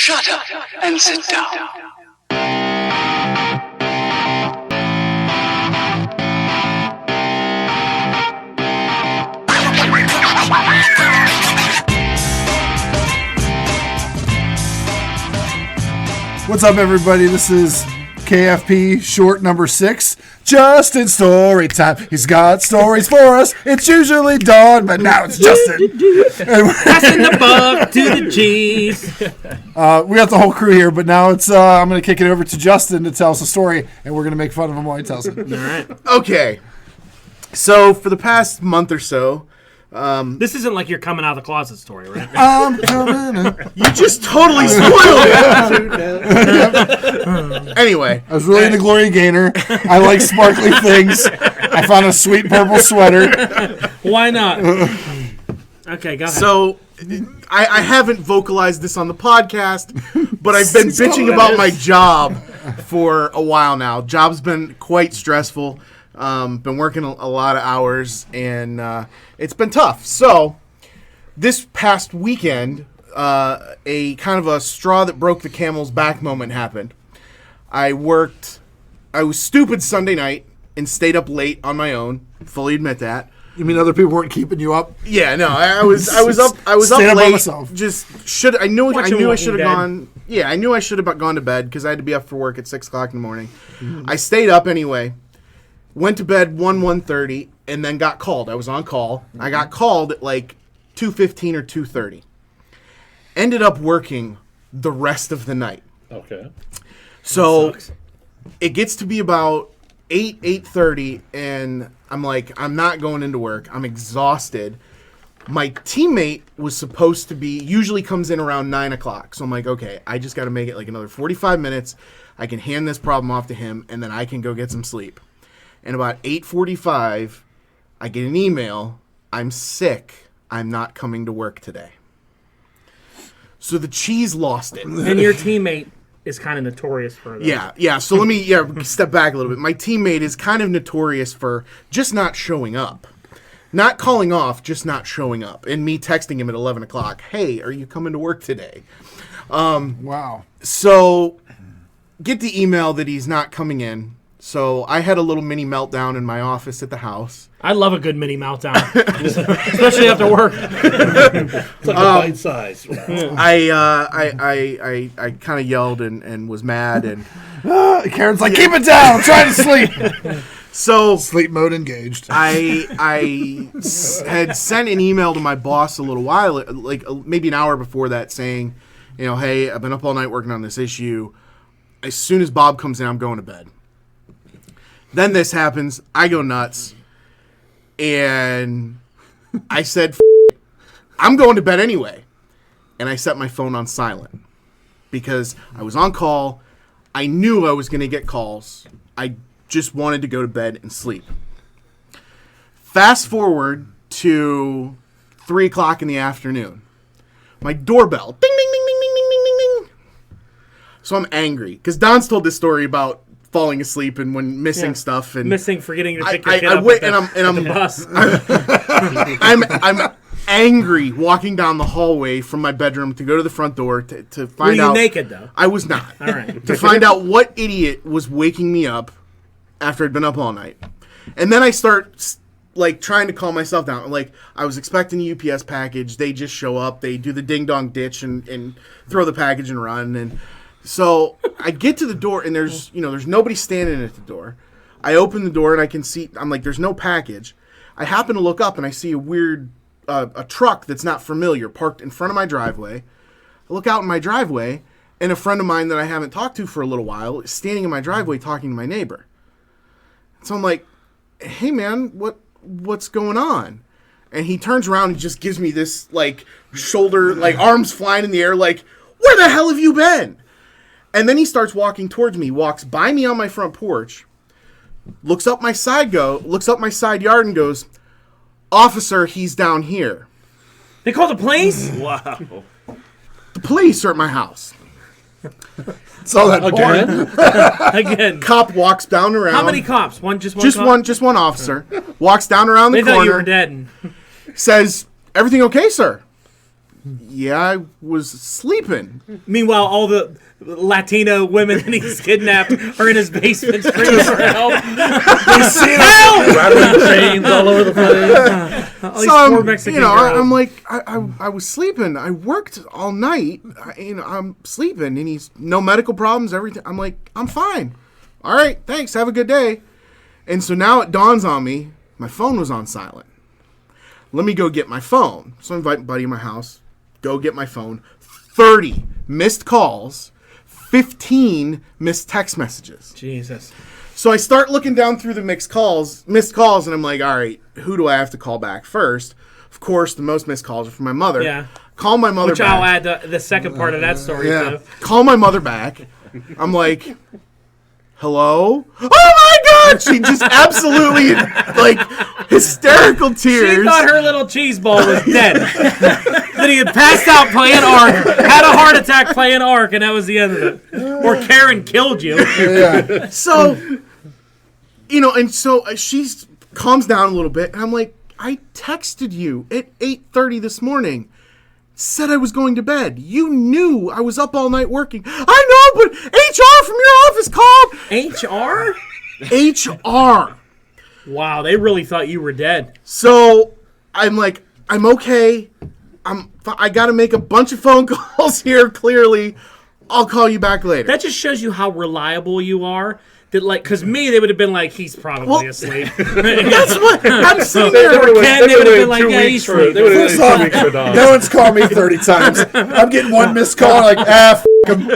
Shut up and sit down. What's up, everybody? This is KFP short number 6. Justin story time. He's got stories for us. It's usually Dawn, but now it's Justin. Passing the buck to the G's. We got the whole crew here, but now it's I'm going to kick it over to Justin to tell us a story, and we're going to make fun of him while he tells it. All right. Okay. So for the past month or so, This isn't like your coming out of the closet story, right? I'm coming up. you just totally spoiled it. Anyway, I was really into Glory Gaynor. I like sparkly things. I found a sweet purple sweater. Why not? Okay, go ahead. so I haven't vocalized this on the podcast, but I've been bitching about my job for a while now. Job's been quite stressful. Been working a lot of hours, and it's been tough. So this past weekend, a kind of a straw that broke the camel's back moment happened. I was stupid Sunday night and stayed up late on my own. Fully admit that. You mean other people weren't keeping you up? Yeah, no, I was up Stayed up by late. myself. I knew I should have Dead. gone. Yeah, I knew I should have gone to bed because I had to be up for work at 6:00 in the morning. Mm-hmm. I stayed up anyway. Went to bed 1:30 and then got called. I was on call. Mm-hmm. I got called at like 2:15 or 2:30. Ended up working the rest of the night. Okay. So it gets to be about 8:30, and I'm like, I'm not going into work. I'm exhausted. My teammate was supposed to be, usually comes in around 9 o'clock. So I'm like, okay, I just got to make it like another 45 minutes. I can hand this problem off to him, and then I can go get some sleep. And about 8:45, I get an email. I'm sick. I'm not coming to work today. So the cheese lost it. And your teammate is kind of notorious for that. Yeah. So let me step back a little bit. My teammate is kind of notorious for just not showing up. Not calling off, just not showing up. And me texting him at 11 o'clock, hey, are you coming to work today? Wow. So get the email that he's not coming in. So I had a little mini meltdown in my office at the house. I love a good mini meltdown, especially after work. It's like a bite size. I kind of yelled and was mad. And Karen's like, keep it down. I'm trying to sleep. so Sleep mode engaged. I had sent an email to my boss a little while, like maybe an hour before that, saying, hey, I've been up all night working on this issue. As soon as Bob comes in, I'm going to bed. Then this happens. I go nuts. And I said, I'm going to bed anyway. And I set my phone on silent because I was on call. I knew I was going to get calls. I just wanted to go to bed and sleep. Fast forward to 3 o'clock in the afternoon. My doorbell. Ding, ding, ding, ding, ding, ding, ding, ding, ding. So I'm angry because Don's told this story about falling asleep and when missing stuff and forgetting to pick your kid up at the bus. I'm angry walking down the hallway from my bedroom to go to the front door to find out. Were you naked though? I was not. All right. To find out what idiot was waking me up after I'd been up all night, and then I start like trying to calm myself down. Like I was expecting a UPS package. They just show up. They do the ding dong ditch and throw the package and run and. So I get to the door and there's nobody standing at the door. I open the door and I can see, I'm like, there's no package. I happen to look up and I see a weird, a truck that's not familiar parked in front of my driveway. I look out in my driveway and a friend of mine that I haven't talked to for a little while is standing in my driveway talking to my neighbor. So I'm like, hey man, what's going on? And he turns around and just gives me this like shoulder, like arms flying in the air, like, where the hell have you been? And then he starts walking towards me, walks by me on my front porch, looks up my side yard and goes, officer, he's down here. They called the police? Wow. The police are at my house. Saw that porn. Again. Cop walks down around. How many cops? One cop? Just one officer. Walks down around the They corner. thought you were dead. Says, everything okay, sir? yeah, I was sleeping. Meanwhile, all the Latino women that he's kidnapped are in his basement screaming for help. Help! Rattling chains all over the place. All these So poor Mexican I'm girls. like, I was sleeping. I worked all night. I'm sleeping, and he's no medical problems. Everything. I'm like, I'm fine. All right, thanks. Have a good day. And so now it dawns on me, my phone was on silent. Let me go get my phone. So I invite my buddy in my house. Go get my phone. 30 missed calls. 15 missed text messages. Jesus. So I start looking down through the missed calls, and I'm like, all right, who do I have to call back first? Of course, the most missed calls are from my mother. Yeah. Call my mother Which back. I'll add the second part of that story to. Call my mother back. I'm like, hello? Oh my God! She just absolutely, like, hysterical tears. She thought her little cheese ball was dead. That he had passed out playing Ark, had a heart attack playing Ark, and that was the end of it. Or Karen killed you. Yeah. So, and so she calms down a little bit, and I'm like, I texted you at 8:30 this morning. Said I was going to bed. You knew I was up all night working. I know, but HR from your office called. HR. Wow, they really thought you were dead. So I'm like, I'm okay. I got to make a bunch of phone calls here. Clearly, I'll call you back later. That just shows you how reliable you are. That because me, they would have been like, he's probably asleep. That's what I'm sitting They there. would've Ken, they would have been like, yeah, he's sleeping. They would have First been off, 2 weeks for Don. no one's called me 30 times. I'm getting one missed call, like, f*** him. They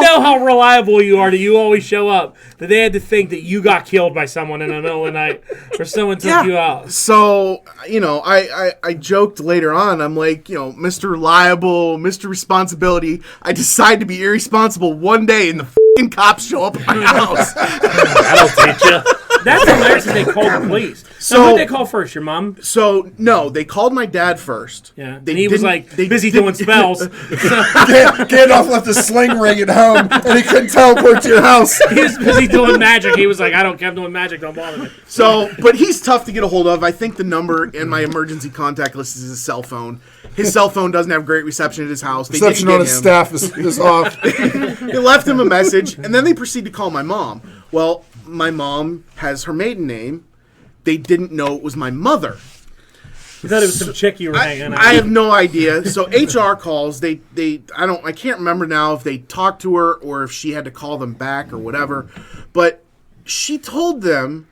know how reliable you are, that you always show up. That they had to think that you got killed by someone in the middle of the night, or someone took you out. So, I joked later on, I'm like, Mr. Reliable, Mr. Responsibility. I decide to be irresponsible one day and the f***ing cops show up at my house. That'll teach you. That's hilarious that they called the police. So who did they call first? Your mom? So, no, they called my dad first. Yeah. They And he was didn't- like they busy didn't- doing spells. Gandalf left a sling ring at home, and he couldn't teleport to your house. He was busy doing magic. He was like, I don't care, I'm doing magic, don't bother me. So, but he's tough to get a hold of. I think the number in my emergency contact list is his cell phone. His cell phone doesn't have great reception at his house. They Reception didn't on get his him. staff is off. They left him a message, and then they proceed to call my mom. Well, my mom has her maiden name. They didn't know it was my mother. You thought it was some chick you were hanging out I with. have no idea. So HR calls. I can't remember now if they talked to her or if she had to call them back or whatever. But she told them,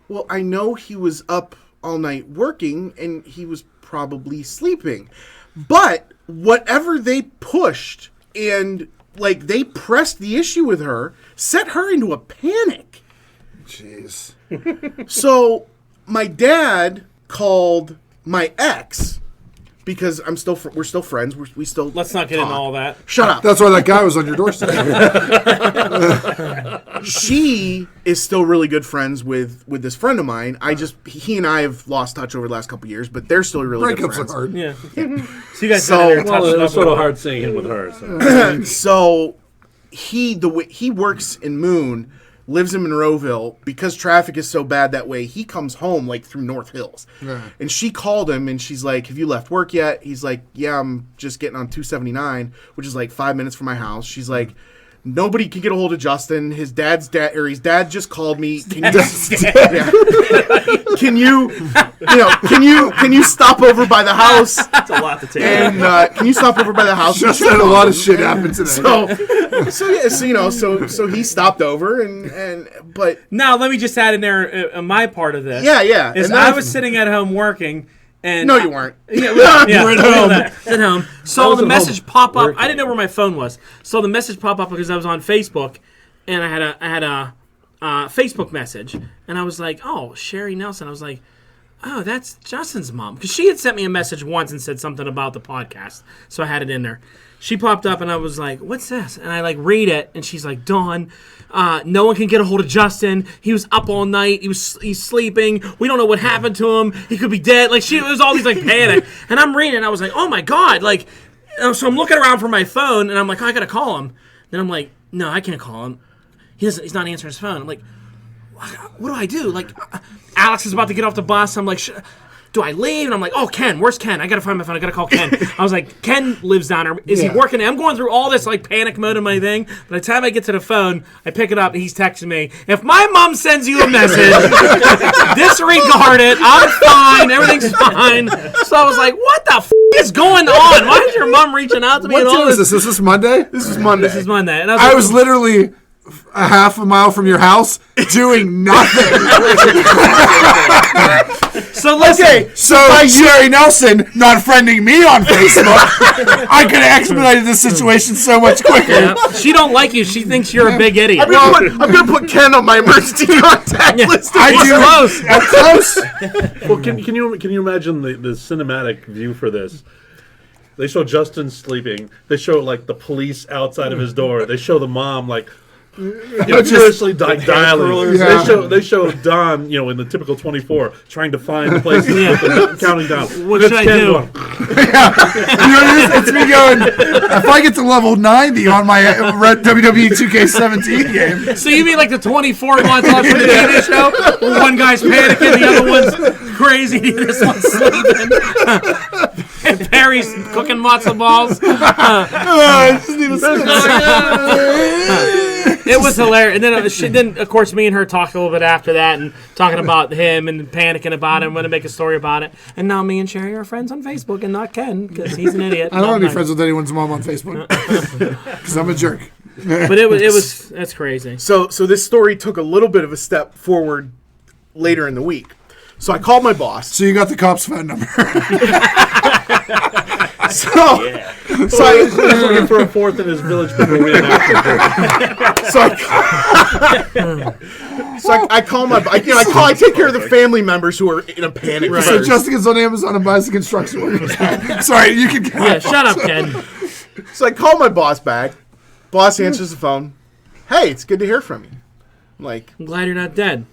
well, I know he was up all night working and he was probably sleeping. But whatever they pushed and they pressed the issue with her, set her into a panic. Jeez. So my dad called my ex because we're still friends. We still Let's not get into all that. Shut up. That's why that guy was on your doorstep. She is still really good friends with this friend of mine. He and I have lost touch over the last couple of years, but they're still really good Breakups friends. are hard. Yeah. So you guys So- got in there and Well, touched it up was sort with of her. hard seeing him with her. So. So he works in Moon, lives in Monroeville. Because traffic is so bad that way, he comes home through North Hills. Right. And she called him and she's like, have you left work yet? He's like, yeah, I'm just getting on 279, which is 5 minutes from my house. She's like, nobody can get a hold of Justin. His dad just called me. Can you stop over by the house? That's a lot to take. And can you stop over by the house? Just had a lot of shit happen today. So he stopped over but Now, let me just add in there my part of this. yeah. Is And I then- was sitting at home working. And No, you weren't. Yeah, well, yeah, You were at I know home. that. At home. Saw was the at message home pop up. working. I didn't know where my phone was. Saw the message pop up because I was on Facebook, and I had a Facebook message, and I was like, "Oh, Sherry Nelson." I was like, "Oh, that's Justin's mom," because she had sent me a message once and said something about the podcast, so I had it in there. She popped up, and I was like, "What's this?" And I read it, and she's like, "Dawn, no one can get a hold of Justin. He was up all night. He's sleeping. We don't know what happened to him. He could be dead." It was all these panic, and I'm reading, and I was like, "Oh my god!" So I'm looking around for my phone, and I'm like, oh, "I gotta call him." Then I'm like, "No, I can't call him. He's not answering his phone." I'm like, "What do I do?" Alex is about to get off the bus. I'm like, do I leave? And I'm like, oh, Ken, where's Ken? I got to find my phone. I got to call Ken. I was like, Ken lives down there. Is he working? I'm going through all this like panic mode in my thing. By the time I get to the phone, I pick it up and he's texting me, if my mom sends you a message, disregard it. I'm fine. Everything's fine. So I was like, what the is going on? Why is your mom reaching out to me? What and all day is this? Is this Monday? This is Monday. This is Monday. And I was literally a half a mile from your house doing nothing. So listen. Okay, so Sherry Nelson not friending me on Facebook, I could have expedited this situation so much quicker. Yeah. She don't like you. She thinks you're a big idiot. I'm gonna put Ken on my emergency contact list. I do. Close. I'm close. Well, can you imagine the cinematic view for this? They show Justin sleeping. They show like the police outside of his door. They show the mom like furiously dialing. Yeah. They show Don, in the typical 24, trying to find the place, counting down. What should I do? You know what it is? It's me going, if I get to level 90 on my WWE 2K17 game. So you mean like the 24 montage from the TV show? Where one guy's panicking, the other one's crazy, this one's sleeping. And Perry's cooking matzo balls. I just need It was hilarious. And then, of course, me and her talked a little bit after that and talking about him and panicking about it and want to make a story about it. And now me and Sherry are friends on Facebook and not Ken because he's an idiot. I don't want to be friends with anyone's mom on Facebook because I'm a jerk. But that's crazy. So this story took a little bit of a step forward later in the week. So I called my boss. So you got the cop's phone number. So I was looking for a fourth in his village people I call my I take care of the family members who are in a panic. Right. So Justin gets on Amazon and buys the construction worker. Sorry, you can. Yeah, shut up, Ken. So I call my boss back. Boss answers the phone. Hey, it's good to hear from you. I'm like, I'm glad you're not dead.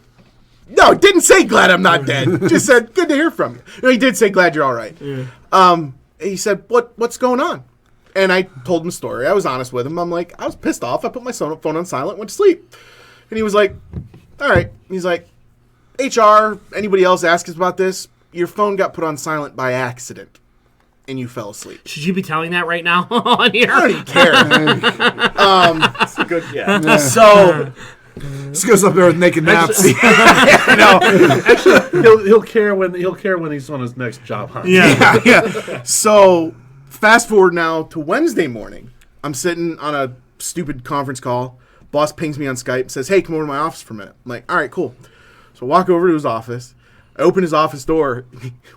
no, didn't say glad I'm not dead. Just said good to hear from you. No, he did say glad you're all right. Yeah. He said, what's going on? And I told him the story. I was honest with him. I'm like, I was pissed off. I put my phone on silent, went to sleep. And he was like, all right. He's like, HR, anybody else asks about this? Your phone got put on silent by accident, and you fell asleep. Should you be telling that right now on here? I don't even care. That's a good, So This goes up there with naked naps. Actually, he'll care when he's on his next job hunt. Yeah. So fast forward now to Wednesday morning. I'm sitting on a stupid conference call. Boss pings me on Skype and says, hey, come over to my office for a minute. I'm like, all right, cool. So I walk over to his office. I open his office door.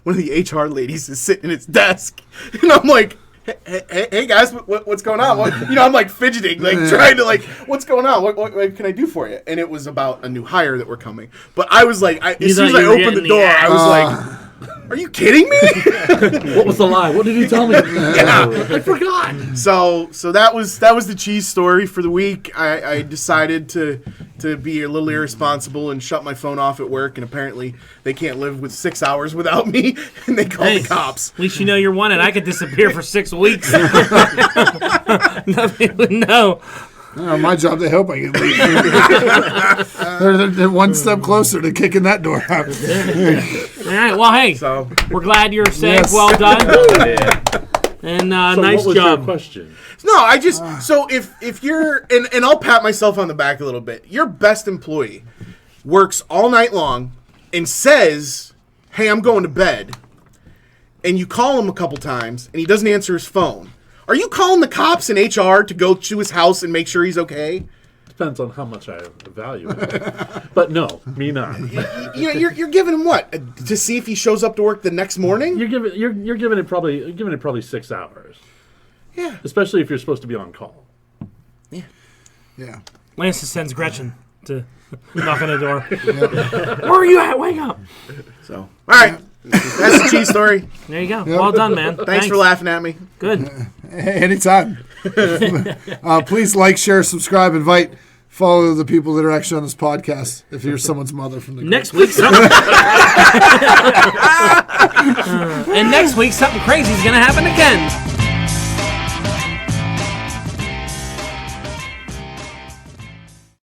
One of the HR ladies is sitting at his desk. And I'm like, hey guys, what's going on? I'm like fidgeting, like trying to what's going on? What can I do for you? And it was about a new hire that were coming. But I was like, as soon as I opened the door, I was like, are you kidding me? What was the lie? What did you tell me? I forgot. So that was the cheese story for the week. I decided to be a little irresponsible and shut my phone off at work, and apparently they can't live with 6 hours without me, and they call the cops. At least you know you're wanted. I could disappear for 6 weeks. Nothing would know. My job to help I get leave. They're one step closer to kicking that door out. All right. Well, hey, we're glad you're safe. Yes. Well done. And So nice what was job. your question? No, I just so if you're and I'll pat myself on the back a little bit. Your best employee works all night long and says, "Hey, I'm going to bed," and you call him a couple times and he doesn't answer his phone. Are you calling the cops and HR to go to his house and make sure he's okay? Depends on how much I value it. But no, me not. You're giving him what to see if he shows up to work the next morning? You're giving it probably 6 hours. Yeah. Especially if you're supposed to be on call. Yeah. Lance sends Gretchen to knock on the door. Where are you at? Wake up. So, all right. That's the cheese story. There you go. Well done, man. Thanks for laughing at me. Good. Anytime. Please like, share, subscribe, invite, follow the people that are actually on this podcast. If you're someone's mother from the Next week, something and next week something crazy is going to happen again.